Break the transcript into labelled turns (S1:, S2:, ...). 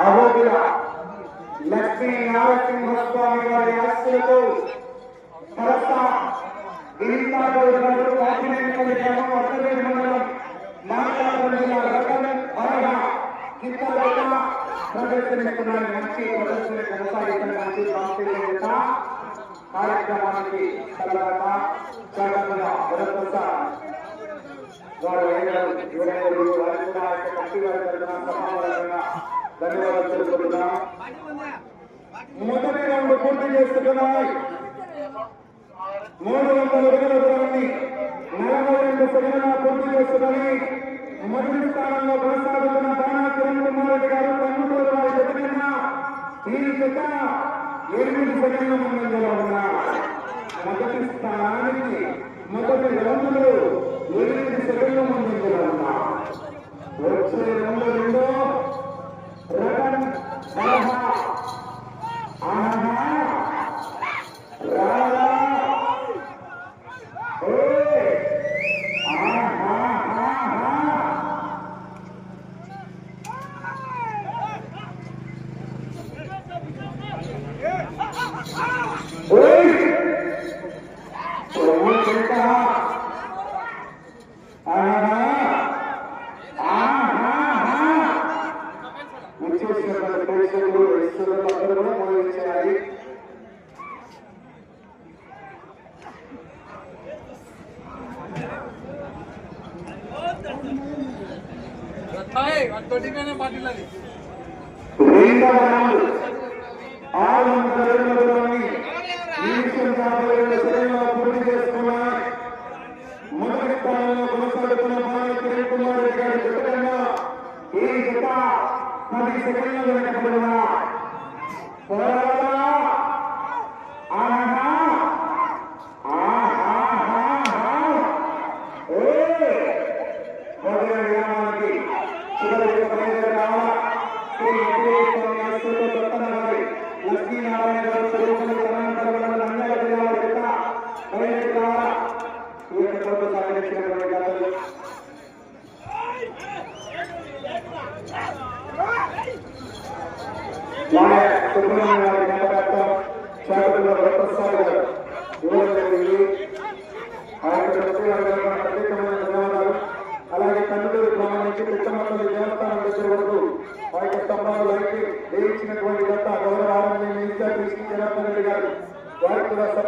S1: అహోబిల లక్ష్మీ నారసింహస్వామి వారి ఆశలతో కరస గిరితాగూరు కాకినేనిపల్లి గ్రామం అత్తవేడి మండలం మాట్లాడబడిన జిల్లా రకం అరగ కిత్తలపేట ప్రదర్శనిస్తున్నారు. మంచి ప్రదర్శన కొనసాగిస్తున్న మంచి కాంపిటీషన్ కార్యక్రమానికి తర్వాత చాగంగా వరప్రసాద్ వారు యువనేతలు వారి కూడా కమిటీ వారి తరఫున సమావేశంగా ధన్యవాదాలు తెలుపుతున్నాం. మొదటి రౌండ్ పూర్తి చేసుకున్నాయి. 300 అడుగుల దూరాన్ని 42 సెకండ్ల పూర్తి చేసుకుని మొదటి స్థానంలో కొనసాగుతున్న బాణా కిరణ్ కుమార్ రెడ్డి గారు కన్నుటూరు వారి జతకన్న ఈ జత 8 సెకండ్ల ముందంజలో ఉన్నారు. మొదటి స్థానానికి మొదటి రౌండ్లో 8 సెకండ్ల ముందంజలో ఉన్నారు. వచ్చే రౌండ్లో రకం మొదటి స్థానంలో కొనసాగుతున్న బాణా కిరణ్ కుమార్ రెడ్డి గారి జతకన్నా ఈ జత 10 సెకండ్ల వెనకబడి ఉన్నారు. లక్ష్మీనారాయణ గారు సుబ్రహ్మణ్యం గారి జ్ఞాపకార్థం చాగంగా వరప్రసాద్ గారు ఇవ్వడం జరిగింది. ఆయన ప్రత్యేకమైన ధన్యవాదాలు. అలాగే కన్నుటూరు గ్రామం నుంచి పిట్టమల్లి దేవస్థానం దగ్గర వరకు ఆ యొక్క స్తంభాలు వేయించినటువంటి గత గౌరవ ఆర్మీ మినిస్టర్ కృష్ణ జనార్దన్ రెడ్డి గారు వారికి కూడా సభ